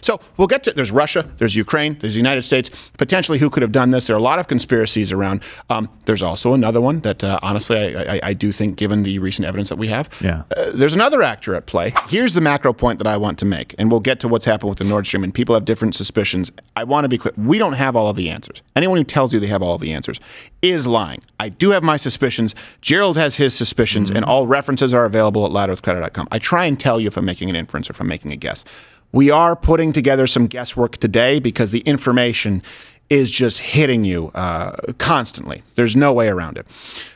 So we'll get to, there's Russia, there's Ukraine, there's the United States, potentially who could have done this. There are a lot of conspiracies around. There's also another one that, honestly, I do think, given the recent evidence that we have, there's another actor at play. Here's the macro point that I want to make, and we'll get to what's happened with the Nord Stream, and people have different suspicions. I want to be clear. We don't have all of the answers. Anyone who tells you they have all of the answers is lying. I do have my suspicions. Gerald has his suspicions, and all references are available at louderwithcrowder.com. I try and tell you if I'm making an inference or if I'm making a guess. We are putting together some guesswork today because the information is just hitting you constantly. There's no way around it.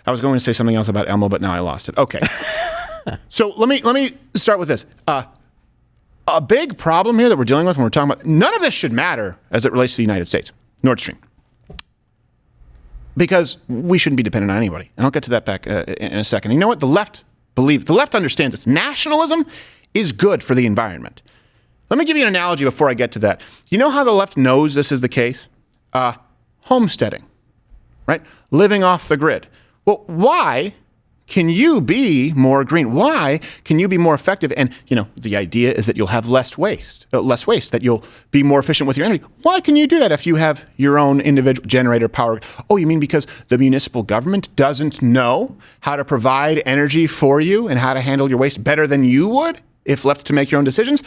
I was going to say something else about Elmo, but now I lost it. Okay. So let me start with this. A big problem here that we're dealing with when we're talking about, none of this should matter as it relates to the United States. Nord Stream. Because we shouldn't be dependent on anybody. And I'll get to that back in a second. You know what? The left understands this. Nationalism is good for the environment. Let me give you an analogy before I get to that. You know how the left knows this is the case? Homesteading, right? Living off the grid. Well, why can you be more green? Why can you be more effective? And, the idea is that you'll have less waste, that you'll be more efficient with your energy. Why can you do that if you have your own individual generator power? Oh, you mean because the municipal government doesn't know how to provide energy for you and how to handle your waste better than you would if left to make your own decisions?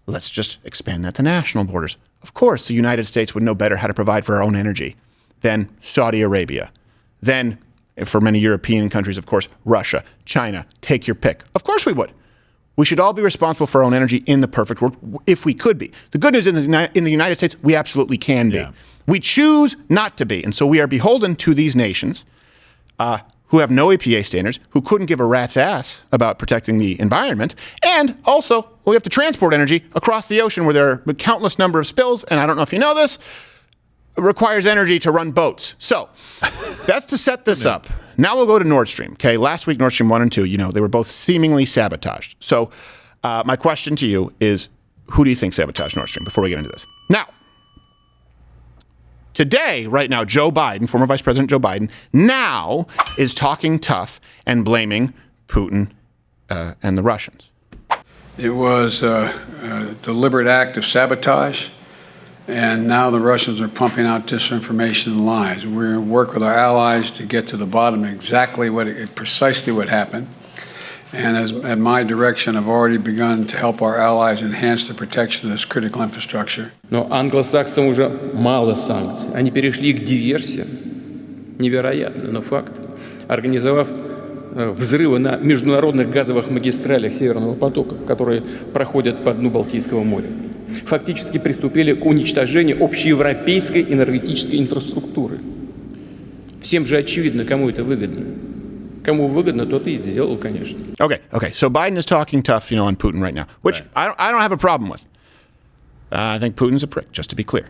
Let's just expand that to national borders. Of course, the United States would know better how to provide for our own energy than Saudi Arabia, than, for many European countries, of course, Russia, China, take your pick. Of course we would. We should all be responsible for our own energy in the perfect world, if we could be. The good news is in the United States, we absolutely can be. Yeah. We choose not to be. And so we are beholden to these nations who have no EPA standards, who couldn't give a rat's ass about protecting the environment. And also, we have to transport energy across the ocean where there are a countless number of spills. And I don't know if you know this, it requires energy to run boats. So that's to set this up. Now we'll go to Nord Stream. Okay, last week, Nord Stream 1 and 2, they were both seemingly sabotaged. So my question to you is, who do you think sabotaged Nord Stream before we get into this? Now, today, right now, Joe Biden, former Vice President Joe Biden, now is talking tough and blaming Putin and the Russians. It was a deliberate act of sabotage, and now the Russians are pumping out disinformation and lies. We're going to work with our allies to get to the bottom of exactly precisely what happened. And at my direction, I've already begun to help our allies enhance the protection of this critical infrastructure. Но англосаксам уже мало санкций. Они перешли к диверсиям. Невероятно, но факт. Организовав взрывы на международных газовых магистралях Северного потока, которые проходят по дну Балтийского моря, фактически приступили к уничтожению общеевропейской энергетической инфраструктуры. Всем же очевидно, кому это выгодно. Кому выгодно, тот и сделал, конечно. Okay. So Biden is talking tough, on Putin right now, which right. I don't have a problem with. I think Putin's a prick, just to be clear.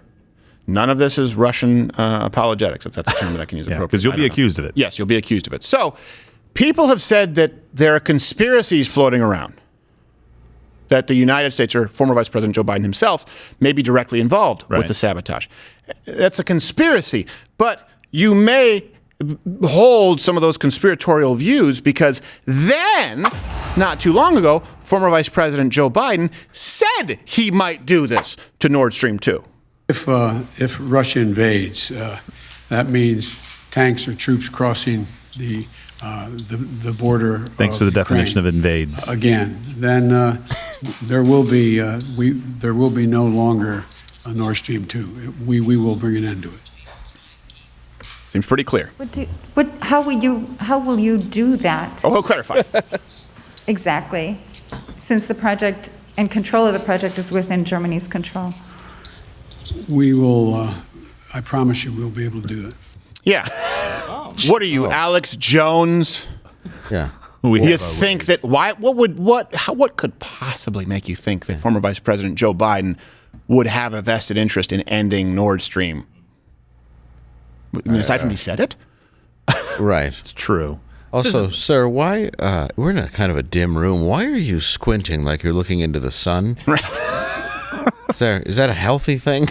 None of this is Russian apologetics, if that's a term that I can use appropriately. Because you'll be accused of it. Yes, you'll be accused of it. So people have said that there are conspiracies floating around that the United States or former Vice President Joe Biden himself may be directly involved with the sabotage. That's a conspiracy, but you may hold some of those conspiratorial views because then, not too long ago, former Vice President Joe Biden said he might do this to Nord Stream 2. If Russia invades, that means tanks or troops crossing the border. Thanks for the definition of invades. Again, then there will be no longer a Nord Stream 2. We will bring an end to it. Seems pretty clear. How will you do that? Oh, he'll clarify. Exactly, since the project and control of the project is within Germany's control. We will. I promise you, we'll be able to do it. Yeah. What are you, Alex Jones? Yeah. You think that what could possibly make you think that former Vice President Joe Biden would have a vested interest in ending Nord Stream? I mean, aside from he said it? Right. It's true. Also, sir, why, we're in a kind of a dim room. Why are you squinting like you're looking into the sun? Right. Sir, is that a healthy thing?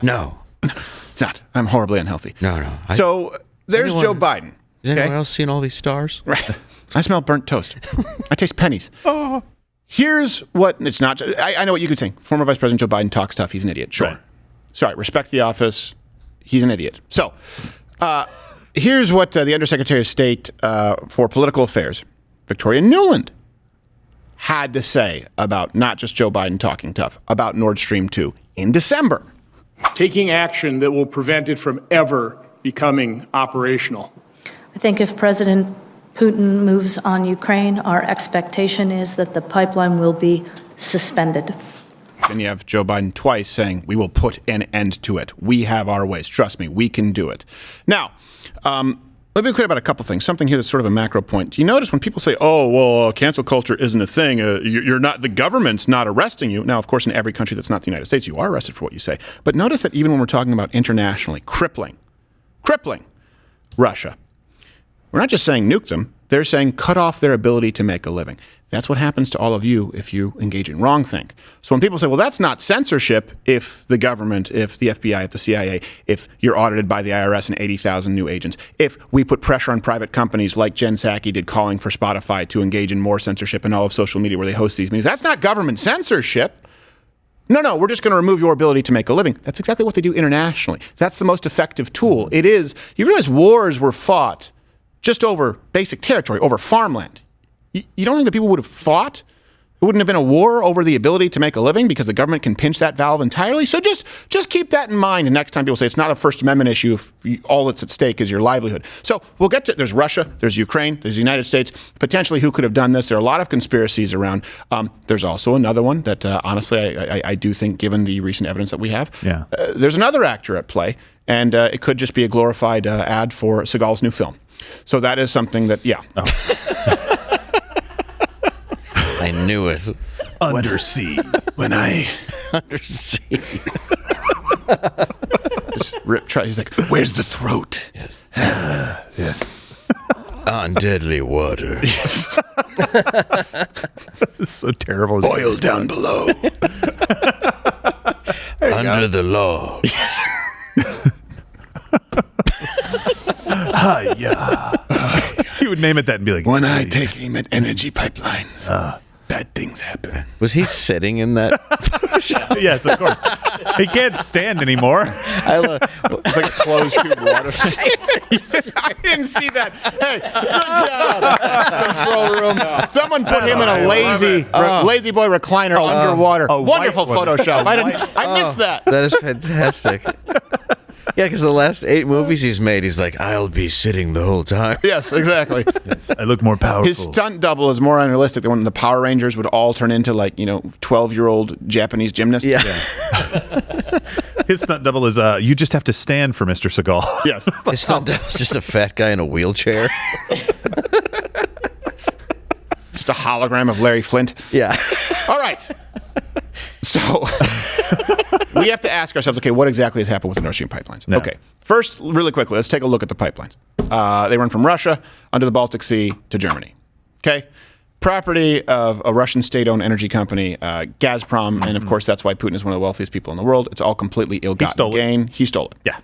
No. It's not. I'm horribly unhealthy. No. So there's Joe Biden. Has anyone else seen all these stars? Right. I smell burnt toast. I taste pennies. Here's what it's not. I know what you could say. Former Vice President Joe Biden talks tough. He's an idiot. Sure. Right. Sorry. Respect the office. He's an idiot. So here's what the Undersecretary of State for Political Affairs, Victoria Nuland, had to say about not just Joe Biden talking tough, about Nord Stream 2 in December. Taking action that will prevent it from ever becoming operational. I think if President Putin moves on Ukraine, our expectation is that the pipeline will be suspended. Then you have Joe Biden twice saying, we will put an end to it. We have our ways. Trust me, we can do it. Now, let me be clear about a couple things. Something here that's sort of a macro point. Do you notice when people say, oh, well, cancel culture isn't a thing, you're not, the government's not arresting you. Now, of course, in every country that's not the United States, you are arrested for what you say. But notice that even when we're talking about internationally, crippling Russia, we're not just saying nuke them. They're saying cut off their ability to make a living. That's what happens to all of you if you engage in wrongthink. So when people say, well, that's not censorship if the government, if the FBI, if the CIA, if you're audited by the IRS and 80,000 new agents, if we put pressure on private companies like Jen Psaki did calling for Spotify to engage in more censorship in all of social media where they host these meetings, that's not government censorship. No, we're just going to remove your ability to make a living. That's exactly what they do internationally. That's the most effective tool. It is, you realize wars were fought just over basic territory, over farmland. You don't think that people would have fought? It wouldn't have been a war over the ability to make a living because the government can pinch that valve entirely? So just keep that in mind. And next time people say it's not a First Amendment issue if all that's at stake is your livelihood. So we'll get to, there's Russia, there's Ukraine, there's the United States. Potentially who could have done this? There are a lot of conspiracies around. There's also another one that honestly I do think, given the recent evidence that we have, there's another actor at play. And it could just be a glorified ad for Seagal's new film. So that is something that, I knew it. Undersea. Undersea. He's like, where's the throat? Yes. On deadly water. This is so terrible. Oil down below. Under the law. He would name it that and be like, when I take aim at energy pipelines, bad things happen. Was he sitting in that? Yes, of course. He can't stand anymore. It's like a closed tube water. He said, I didn't see that. Hey, good job. Control room. Someone put him in a lazy boy recliner underwater. Wonderful Photoshop. I missed that. That is fantastic. Yeah, because the last 8 movies he's made, he's like, I'll be sitting the whole time. Yes, exactly. I look more powerful. His stunt double is more unrealistic than when the Power Rangers would all turn into 12-year-old Japanese gymnasts. Yeah. His stunt double is, you just have to stand for Mr. Seagal. Yes. His stunt double is just a fat guy in a wheelchair. Just a hologram of Larry Flint. Yeah. All right. So we have to ask ourselves, okay, what exactly has happened with the Nord Stream pipelines? No. Okay. First, really quickly, let's take a look at the pipelines. They run from Russia under the Baltic Sea to Germany. Okay. Property of a Russian state-owned energy company, Gazprom, and of course that's why Putin is one of the wealthiest people in the world. It's all completely ill-gotten gain. He stole it. Yeah.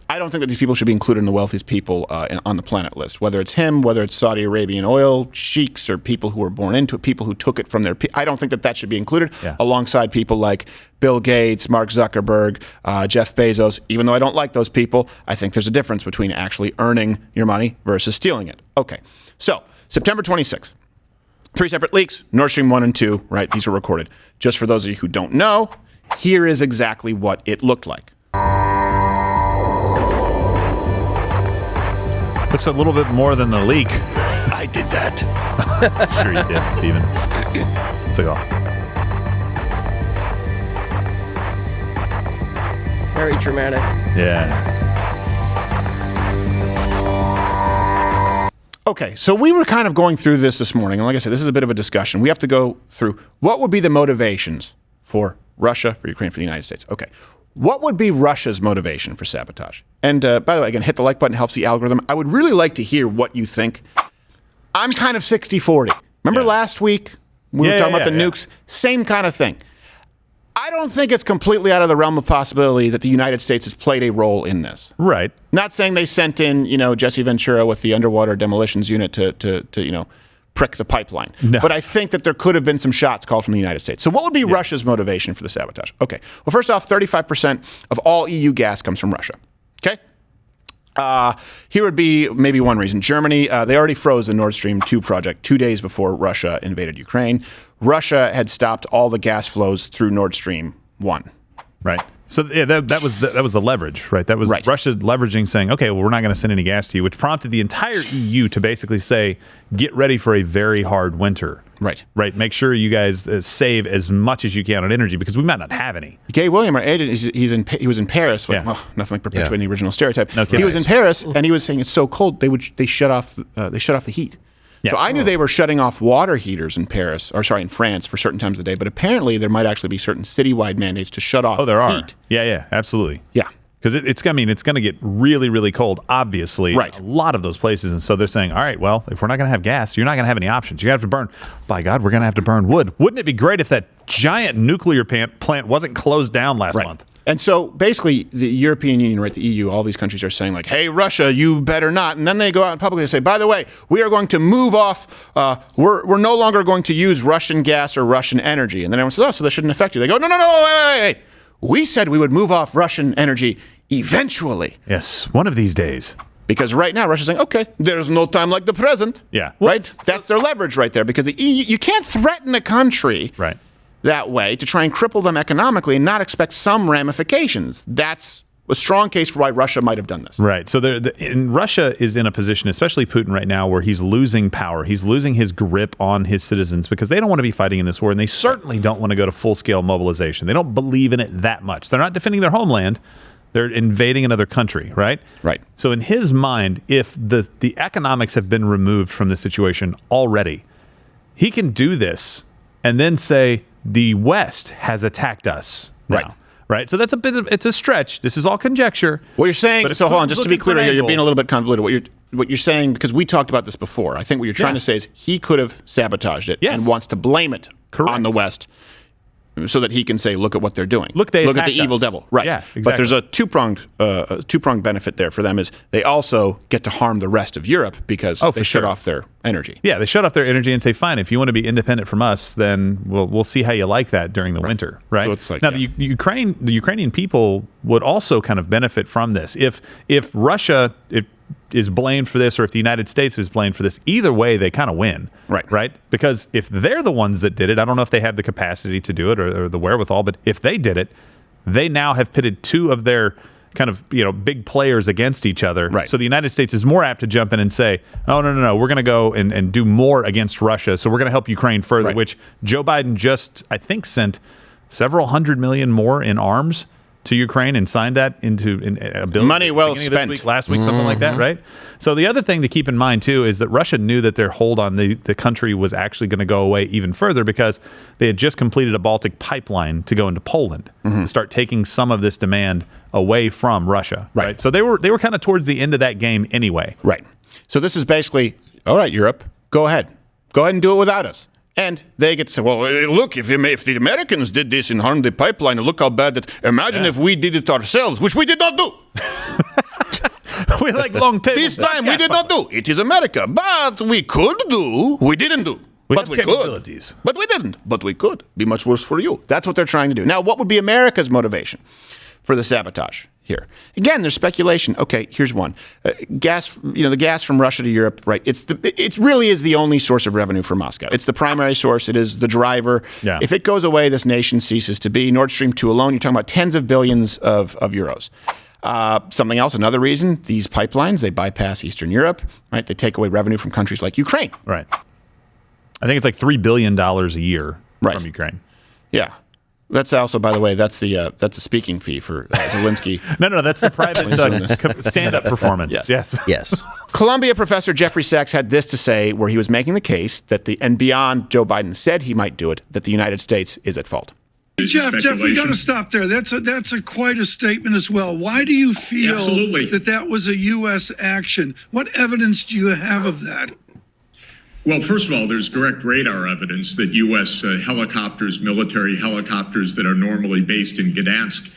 I don't think that these people should be included in the wealthiest people on the planet list, whether it's him, whether it's Saudi Arabian oil sheiks or people who were born into it, people who took it from their I don't think that that should be included alongside people like Bill Gates, Mark Zuckerberg, Jeff Bezos. Even though I don't like those people, I think there's a difference between actually earning your money versus stealing it. Okay, so September 26th, 3 separate leaks, Nord Stream 1 and 2, right? These were recorded. Just for those of you who don't know, here is exactly what it looked like. Looks a little bit more than the leak. I did that. Sure you did, Stephen. Seagal. Very dramatic. Yeah. Okay, so we were kind of going through this morning, and like I said, this is a bit of a discussion. We have to go through what would be the motivations for Russia, for Ukraine, for the United States. Okay, what would be Russia's motivation for sabotage? And by the way, again, hit the like button, helps the algorithm. I would really like to hear what you think. I'm kind of 60-40. Remember last week we were talking about the nukes? Same kind of thing. I don't think it's completely out of the realm of possibility that the United States has played a role in this. Right. Not saying they sent in, Jesse Ventura with the underwater demolitions unit to prick the pipeline. No. But I think that there could have been some shots called from the United States. So what would be Russia's motivation for the sabotage? Okay. Well, first off, 35% of all EU gas comes from Russia. Okay? Here would be maybe one reason. Germany, they already froze the Nord Stream 2 project 2 days before Russia invaded Ukraine. Russia had stopped all the gas flows through Nord Stream 1. Right. So that was the leverage, right? That was Right. Russia leveraging, saying, okay, well, we're not going to send any gas to you, which prompted the entire EU to basically say, get ready for a very hard winter. Right. Right. Make sure you guys save as much as you can on energy because we might not have any. Gay William, our agent, he was in Paris. Yeah. Well, nothing like perpetuating the original stereotype. No kidding. He was in Paris, and he was saying it's so cold they shut off the heat. Yeah. So I knew they were shutting off water heaters in in France for certain times of the day. But apparently there might actually be certain citywide mandates to shut off. Oh, there are. heat. Yeah, absolutely. Yeah. Because it's going to get really, really cold, obviously, Right. a lot of those places. And so they're saying, all right, well, if we're not going to have gas, you're not going to have any options. You're going to have to burn. By God, we're going to have to burn wood. Wouldn't it be great if that giant nuclear plant wasn't closed down last month? And so basically the European Union, right, the EU, all these countries are saying like, hey, Russia, you better not. And then they go out and publicly say, by the way, we are going to move off. We're no longer going to use Russian gas or Russian energy. And then everyone says, oh, so that shouldn't affect you. They go, no, wait. We said we would move off Russian energy eventually. Yes, one of these days. Because right now Russia's saying, okay, there's no time like the present. Yeah. Well, right? That's their leverage right there. Because the EU, you can't threaten a country that way to try and cripple them economically and not expect some ramifications. That's a strong case for why Russia might have done this. Right. So and Russia is in a position, especially Putin right now, where he's losing power. He's losing his grip on his citizens because they don't want to be fighting in this war, and they certainly don't want to go to full-scale mobilization. They don't believe in it that much. They're not defending their homeland. They're invading another country, right? Right. So in his mind, if the economics have been removed from the situation already, he can do this and then say the West has attacked us now. Right. Right. So that's it's a stretch. This is all conjecture. What you're saying, so hold on, just to be clear here, you're being a little bit convoluted. What you're saying, because we talked about this before, I think what you're trying to say is he could have sabotaged it and wants to blame it on the West so that he can say, look at what they're doing. Look at the evil devil. Right. Yeah, exactly. But there's a two-pronged benefit there for them is they also get to harm the rest of Europe because they shut off their energy. Yeah, they shut off their energy and say, fine, if you want to be independent from us, then we'll see how you like that during the winter, right? So it's like, now, the Ukrainian people would also kind of benefit from this. If Russia is blamed for this or if the United States is blamed for this, either way, they kind of win. Right? Because if they're the ones that did it, I don't know if they have the capacity to do it or the wherewithal, but if they did it, they now have pitted two of their kind of big players against each other. Right. So the United States is more apt to jump in and say, oh, no, we're going to go and do more against Russia. So we're going to help Ukraine further, which Joe Biden just, I think, sent several $100 million more in arms to Ukraine and signed that into a bill. Money well spent. Last week, something like that, right? So the other thing to keep in mind, too, is that Russia knew that their hold on the country was actually going to go away even further because they had just completed a Baltic pipeline to go into Poland to start taking some of this demand away from Russia, right? So they were kind of towards the end of that game anyway. Right. So this is basically, all right, Europe, go ahead and do it without us. And they get to say, well, look, if the Americans did this and harmed the pipeline, look how bad that. Imagine if we did it ourselves, which we did not do. We like long tables. This time we did not do. It is America. But we could do. We didn't do. But we could. But we didn't. But we could. Be much worse for you. That's what they're trying to do. Now, what would be America's motivation for the sabotage here? Again, there's speculation. Okay, here's one. Gas, the gas from Russia to Europe, right? It really is the only source of revenue for Moscow. It's the primary source. It is the driver. Yeah. If it goes away, this nation ceases to be. Nord Stream 2 alone, you're talking about tens of billions of euros. Something else, another reason, these pipelines, they bypass Eastern Europe, right? They take away revenue from countries like Ukraine. Right. I think it's like $3 billion a year from Ukraine. Yeah. That's also, by the way, that's a speaking fee for Zelensky. No, that's the private stand-up performance. Yes. Columbia professor Jeffrey Sachs had this to say where he was making the case that and beyond Joe Biden said he might do it, that the United States is at fault. Jeff, we got to stop there. That's quite a statement as well. Why do you feel that was a U.S. action? What evidence do you have of that? Well, first of all, there's direct radar evidence that U.S. helicopters, military helicopters that are normally based in Gdansk,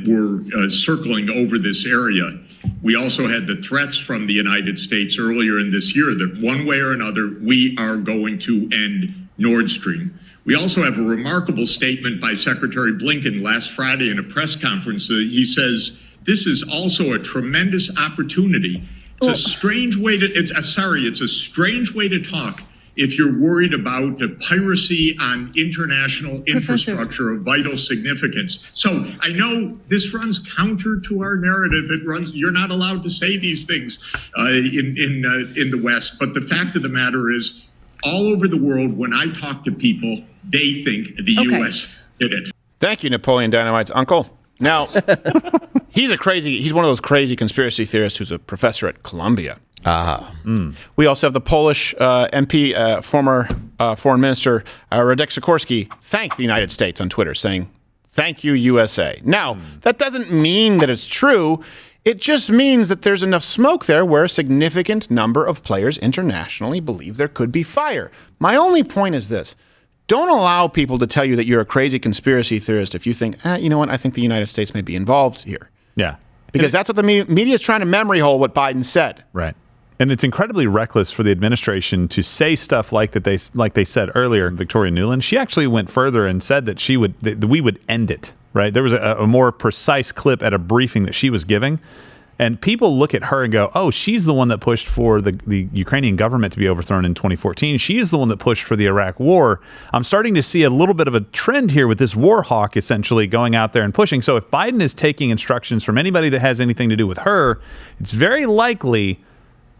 were circling over this area. We also had the threats from the United States earlier in this year that one way or another, we are going to end Nord Stream. We also have a remarkable statement by Secretary Blinken last Friday in a press conference. He says, this is also a tremendous opportunity. It's a strange way to, it's a strange way to talk if you're worried about the piracy on international infrastructure of vital significance. So I know this runs counter to our narrative. You're not allowed to say these things in the West. But the fact of the matter is, all over the world, when I talk to people, they think the U.S. did it. Thank you, Napoleon Dynamite's uncle. Now, he's one of those crazy conspiracy theorists who's a professor at Columbia. We also have the Polish MP, former Foreign Minister Radek Sikorski, thanked the United States on Twitter, saying, "Thank you, USA." Now, that doesn't mean that it's true. It just means that there's enough smoke there where a significant number of players internationally believe there could be fire. My only point is this. Don't allow people to tell you that you're a crazy conspiracy theorist if you think, you know what, I think the United States may be involved here. Yeah. Because that's what the media is trying to memory hole what Biden said. Right. And it's incredibly reckless for the administration to say stuff like they said earlier. Victoria Nuland, she actually went further and said that we would end it. Right. There was a more precise clip at a briefing that she was giving. And people look at her and go, oh, she's the one that pushed for the Ukrainian government to be overthrown in 2014. She's the one that pushed for the Iraq war. I'm starting to see a little bit of a trend here with this war hawk essentially going out there and pushing. So if Biden is taking instructions from anybody that has anything to do with her, it's very likely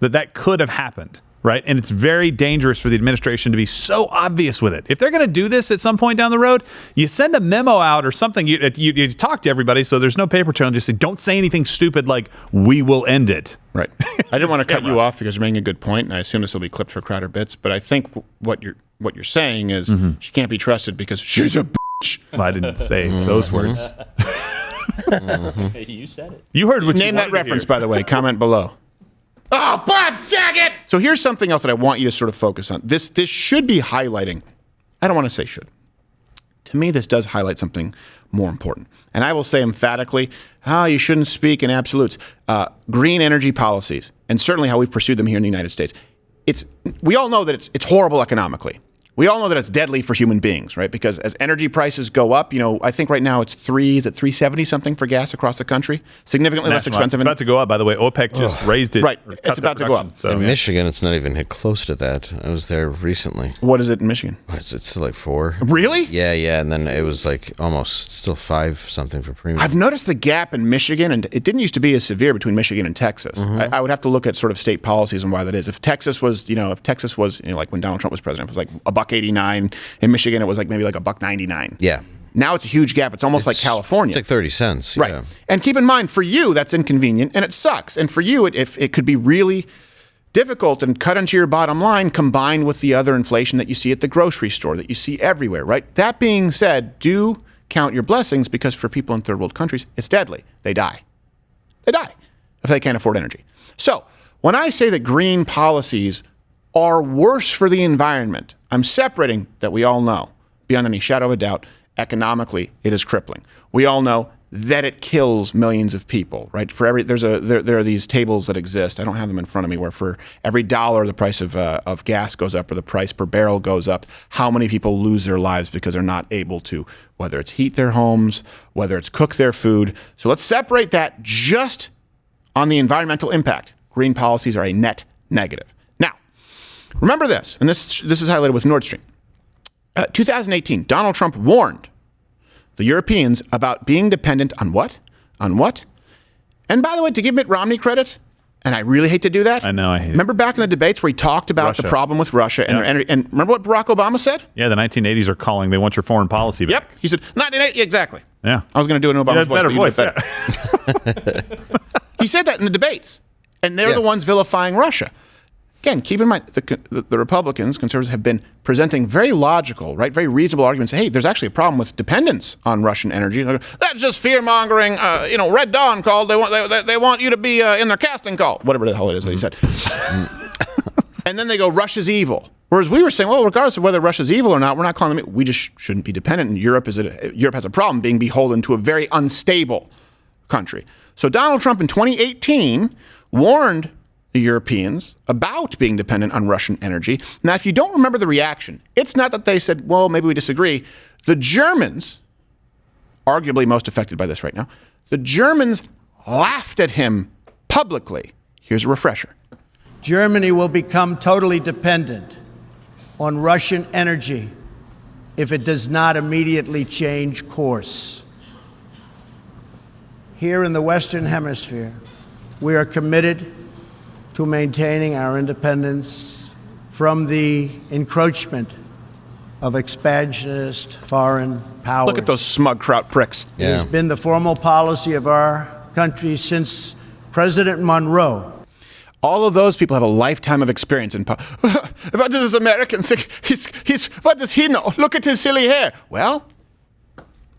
that could have happened. Right. And it's very dangerous for the administration to be so obvious with it. If they're going to do this at some point down the road, you send a memo out or something. You talk to everybody so there's no paper trail and just say, don't say anything stupid like we will end it. Right. I didn't want to cut you off because you're making a good point, and I assume this will be clipped for CrowderBits. But I think what you're saying is she can't be trusted because she's a bitch. Well, I didn't say those words. You said it. You heard what you Name that reference, by the way. Comment below. Oh, Bob Saget! So here's something else that I want you to sort of focus on. This should be highlighting. I don't want to say should. To me, this does highlight something more important. And I will say emphatically, you shouldn't speak in absolutes. Green energy policies, and certainly how we've pursued them here in the United States. We all know that it's horrible economically. We all know that it's deadly for human beings, right? Because as energy prices go up, I think right now it's $3.70 something for gas across the country? Significantly less expensive. It's about to go up, by the way. OPEC just raised it. Right. It's about to go up. So, in Michigan, it's not even hit close to that. I was there recently. What is it in Michigan? It's still like 4. Really? Yeah. And then it was like almost still 5 something for premium. I've noticed the gap in Michigan, and it didn't used to be as severe between Michigan and Texas. I would have to look at sort of state policies and why that is. If Texas was, like when Donald Trump was president, it was like $1.89. In Michigan, it was like maybe like $1.99. Yeah. Now it's a huge gap. It's almost like California. It's like 30 cents. Right. Yeah. And keep in mind, for you, that's inconvenient and it sucks. And for you, it could be really difficult and cut into your bottom line combined with the other inflation that you see at the grocery store, that you see everywhere, right? That being said, do count your blessings because for people in third world countries, it's deadly. They die. They die if they can't afford energy. So when I say that green policies are worse for the environment, I'm separating that we all know, beyond any shadow of a doubt, economically, it is crippling. We all know that it kills millions of people, right? There are these tables that exist. I don't have them in front of me, where for every dollar the price of gas goes up or the price per barrel goes up, how many people lose their lives because they're not able to, whether it's heat their homes, whether it's cook their food. So let's separate that just on the environmental impact. Green policies are a net negative. Now, remember this, and this is highlighted with Nord Stream. 2018, Donald Trump warned the Europeans about being dependent on what? On what? And by the way, to give Mitt Romney credit, and I really hate to do that. I know, I hate it. Remember back in the debates where he talked about the problem with Russia and their energy, and remember what Barack Obama said? Yeah, the 1980s are calling. They want your foreign policy back. Yep. He said, 1980, exactly. Yeah. I was going to do an Obama's voice. Better but voice, better. He said that in the debates, and they're the ones vilifying Russia. Again, keep in mind, the Republicans, conservatives, have been presenting very logical, right, very reasonable arguments. Hey, there's actually a problem with dependence on Russian energy. That's just fear-mongering. Red Dawn called. They want you to be in their casting call, whatever the hell it is that he said. And then they go, Russia's evil. Whereas we were saying, well, regardless of whether Russia's evil or not, we're not calling them. We just shouldn't be dependent. And Europe has a problem being beholden to a very unstable country. So Donald Trump in 2018 warned the Europeans about being dependent on Russian energy. Now, if you don't remember the reaction, it's not that they said, well, maybe we disagree. The Germans, arguably most affected by this right now, the Germans laughed at him publicly. Here's a refresher. Germany will become totally dependent on Russian energy if it does not immediately change course. Here in the Western Hemisphere, we are committed to maintaining our independence from the encroachment of expansionist foreign powers. Look at those smug kraut pricks. It has been the formal policy of our country since President Monroe. All of those people have a lifetime of experience in what does this American think? What does he know? Look at his silly hair. Well,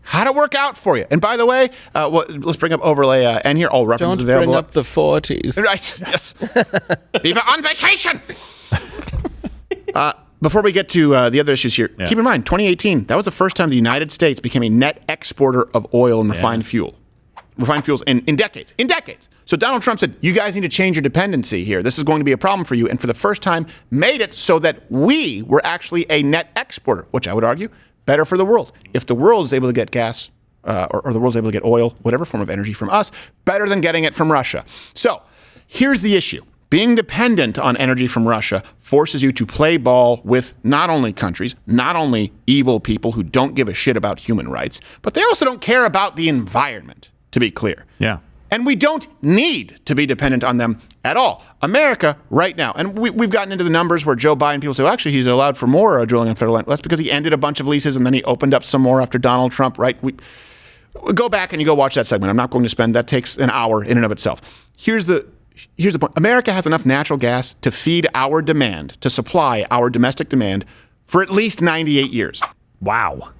how'd it work out for you? And by the way, let's bring up overlay N here. All references Don't available. bring up the 40s. Right, yes. Viva on vacation! Before we get to the other issues here, keep in mind, 2018, that was the first time the United States became a net exporter of oil and refined fuels in decades. In decades. So Donald Trump said, you guys need to change your dependency here. This is going to be a problem for you. And for the first time, made it so that we were actually a net exporter, which I would argue, better for the world. If the world is able to get gas or the world's able to get oil, whatever form of energy from us, better than getting it from Russia. So here's the issue. Being dependent on energy from Russia forces you to play ball with not only countries, not only evil people who don't give a shit about human rights, but they also don't care about the environment, to be clear. Yeah. And we don't need to be dependent on them at all. America right now, and we've gotten into the numbers where Joe Biden, people say, well, actually, he's allowed for more drilling on federal land. Well, that's because he ended a bunch of leases and then he opened up some more after Donald Trump, right? We go back and you go watch that segment. I'm not going to spend, that takes an hour in and of itself. Here's the point. America has enough natural gas to feed our demand, to supply our domestic demand for at least 98 years. Wow.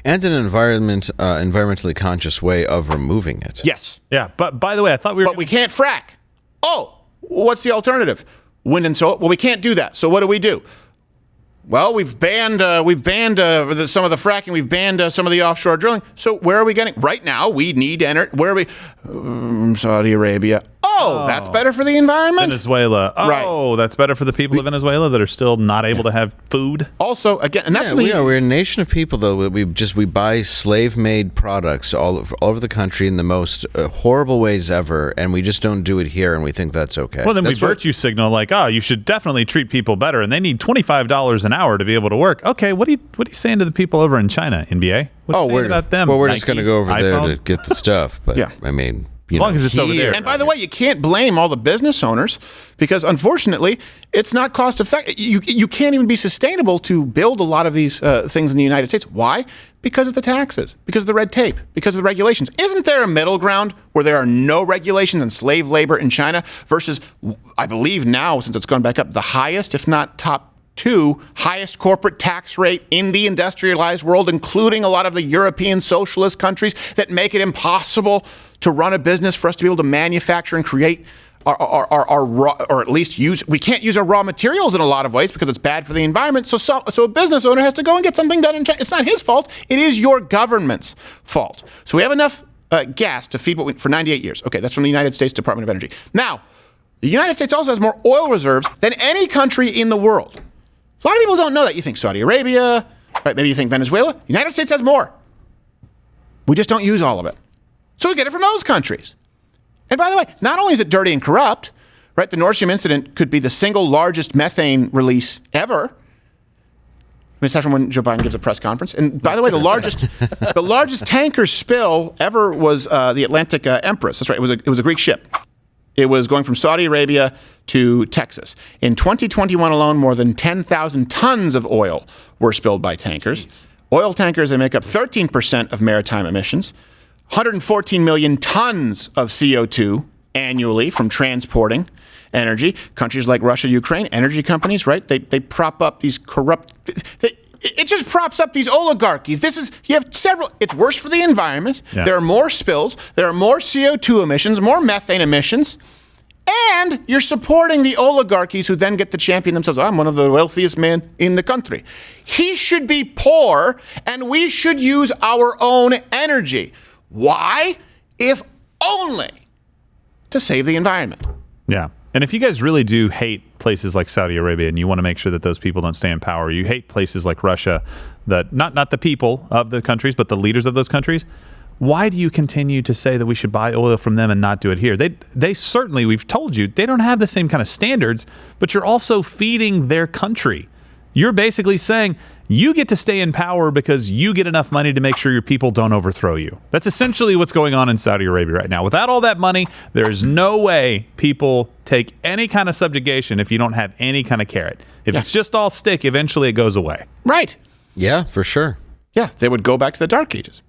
And an environmentally conscious way of removing it. Yes. Yeah, but by the way, I thought we were... But we can't frack. Oh, what's the alternative? Wind and solar? Well, we can't do that. So what do? Well, we've banned some of the fracking. We've banned some of the offshore drilling. So where are we getting? Right now, we need energy. Where are we? Saudi Arabia. Oh, that's better for the environment? Venezuela. Oh, right. That's better for the people of Venezuela that are still not able to have food. Also, again, and that's we're a nation of people, though. We buy slave-made products all over the country in the most horrible ways ever, and we just don't do it here, and we think that's okay. Well, then we virtue signal like, you should definitely treat people better, and they need $25 an hour to be able to work. Okay, what are you saying to the people over in China, NBA? What are you saying about them? Well, we're Nike, just going to go over there iPhone? to get the stuff, but yeah. I mean... As long as it's over there. And by the way, you can't blame all the business owners because, unfortunately, it's not cost effective. You can't even be sustainable to build a lot of these things in the United States. Why? Because of the taxes, because of the red tape, because of the regulations. Isn't there a middle ground where there are no regulations and slave labor in China versus, I believe now, since it's gone back up, the highest, if not top 2 highest corporate tax rate in the industrialized world, including a lot of the European socialist countries that make it impossible to run a business for us to be able to manufacture and create our raw, or at least we can't use our raw materials in a lot of ways because it's bad for the environment. So a business owner has to go and get something done in China. It's not his fault. It is your government's fault. So we have enough gas to feed for 98 years. Okay, that's from the United States Department of Energy. Now, the United States also has more oil reserves than any country in the world. A lot of people don't know that. You think Saudi Arabia, right? Maybe you think Venezuela. The United States has more. We just don't use all of it. So we get it from those countries. And by the way, not only is it dirty and corrupt, right? The Nord Stream incident could be the single largest methane release ever. Aside from when Joe Biden gives a press conference. And by the way, the largest tanker spill ever was the Atlantic Empress. That's right. It was a Greek ship. It was going from Saudi Arabia to Texas. In 2021 alone, more than 10,000 tons of oil were spilled by tankers. Jeez. Oil tankers, they make up 13% of maritime emissions, 114 million tons of CO2 annually from transporting energy. Countries like Russia, Ukraine, energy companies, right? They prop up these corrupt... It just props up these oligarchies. You have several. It's worse for the environment. Yeah. There are more spills. There are more CO2 emissions, more methane emissions. And you're supporting the oligarchies who then get to champion themselves. I'm one of the wealthiest men in the country. He should be poor, and we should use our own energy. Why? If only to save the environment. Yeah. And if you guys really do hate places like Saudi Arabia and you want to make sure that those people don't stay in power, you hate places like Russia, that not the people of the countries, but the leaders of those countries, why do you continue to say that we should buy oil from them and not do it here? They certainly, we've told you, they don't have the same kind of standards, but you're also feeding their country. You're basically saying you get to stay in power because you get enough money to make sure your people don't overthrow you. That's essentially what's going on in Saudi Arabia right now. Without all that money, there's no way people take any kind of subjugation if you don't have any kind of carrot. If it's just all stick, eventually it goes away. Right. Yeah, for sure. Yeah, they would go back to the Dark Ages.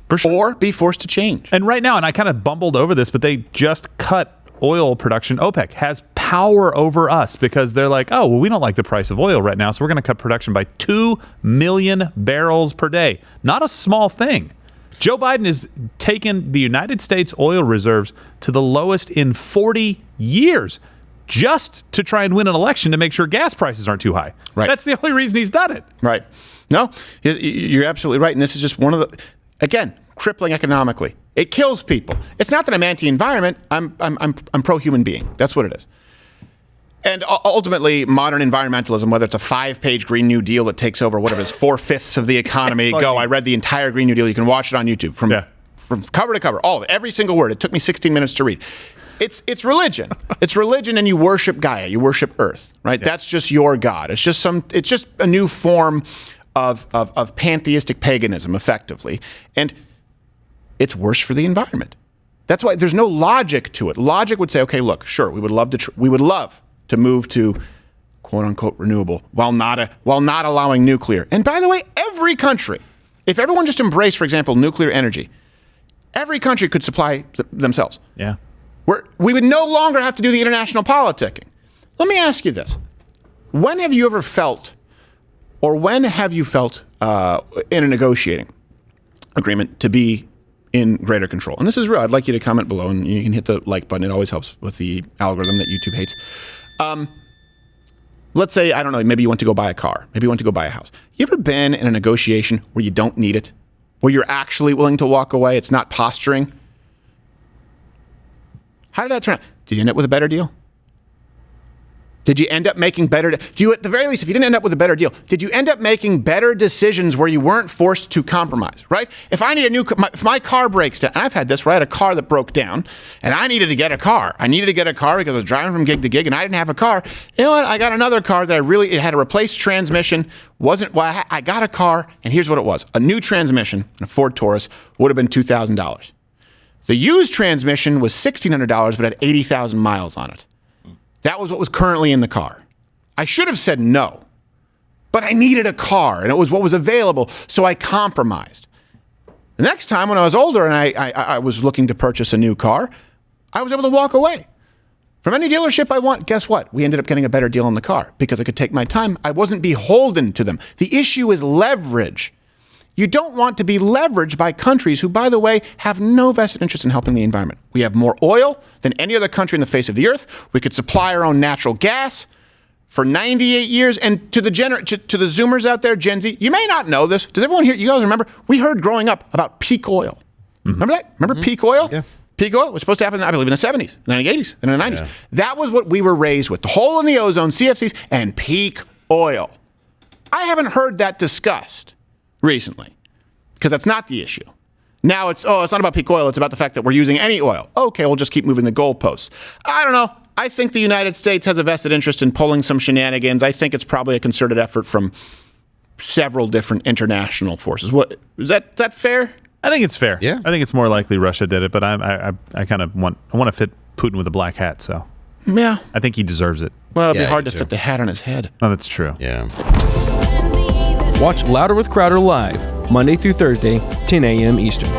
For sure. Or be forced to change. And right now, and I kind of bumbled over this, but they just cut oil production. OPEC has power over us because they're like, oh, well, we don't like the price of oil right now, so we're going to cut production by 2 million barrels per day. Not a small thing. Joe Biden has taken the United States oil reserves to the lowest in 40 years just to try and win an election to make sure gas prices aren't too high. Right. That's the only reason he's done it. Right. No, you're absolutely right. And this is just one of the, again, crippling economically. It kills people. It's not that I'm anti-environment. I'm pro-human being. That's what it is. And ultimately, modern environmentalism, whether it's a 5-page Green New Deal that takes over whatever it is, 4/5 of the economy, I read the entire Green New Deal. You can watch it on YouTube from cover to cover, all of it, every single word. It took me 16 minutes to read. It's religion. It's religion, and you worship Gaia. You worship Earth, right? Yeah. That's just your God. It's just a new form of pantheistic paganism, effectively, and it's worse for the environment. That's why there's no logic to it. Logic would say, okay, look, sure, we would love to move to quote unquote renewable while not allowing nuclear. And by the way, every country, if everyone just embraced, for example, nuclear energy, every country could supply themselves. Yeah. We would no longer have to do the international politicking. Let me ask you this. When have you felt in a negotiating agreement to be in greater control? And this is real. I'd like you to comment below, and you can hit the like button. It always helps with the algorithm that YouTube hates. Let's say, I don't know, maybe you want to go buy a car. Maybe you want to go buy a house. You ever been in a negotiation where you don't need it? Where you're actually willing to walk away? It's not posturing? How did that turn out? Did you end up with a better deal? Did you end up making better? At the very least, if you didn't end up with a better deal, did you end up making better decisions where you weren't forced to compromise? Right? If I need if my car breaks down, and I've had this, where I had a car that broke down, and I needed to get a car. I needed to get a car because I was driving from gig to gig, and I didn't have a car. You know what? I got another car that it had a replaced transmission. I got a car, and here's what it was: a new transmission, a Ford Taurus, would have been $2,000. The used transmission was $1,600, but had 80,000 miles on it. That was what was currently in the car. I should have said no, but I needed a car, and it was what was available, so I compromised. The next time when I was older and I was looking to purchase a new car, I was able to walk away. From any dealership I want, guess what? We ended up getting a better deal on the car because I could take my time. I wasn't beholden to them. The issue is leverage. You don't want to be leveraged by countries who, by the way, have no vested interest in helping the environment. We have more oil than any other country on the face of the earth. We could supply our own natural gas for 98 years. And to the Zoomers out there, Gen Z, you may not know this. Does everyone here, you guys remember? We heard growing up about peak oil. Mm-hmm. Remember that? Remember peak oil? Yeah. Peak oil was supposed to happen, I believe, in the 70s, then in the 80s, then in the 90s. Yeah. That was what we were raised with. The hole in the ozone, CFCs, and peak oil. I haven't heard that discussed recently, because that's not the issue. Now it's not about peak oil, it's about the fact that we're using any oil. Okay, we'll just keep moving the goalposts. I don't know. I think the United States has a vested interest in pulling some shenanigans. I think it's probably a concerted effort from several different international forces. What is that fair? I think it's fair. Yeah. I think it's more likely Russia did it, but I kind of want to fit Putin with a black hat, so yeah. I think he deserves it. Well, it'd be hard to fit the hat on his head. Oh, that's true. Yeah. Watch Louder with Crowder live, Monday through Thursday, 10 a.m. Eastern.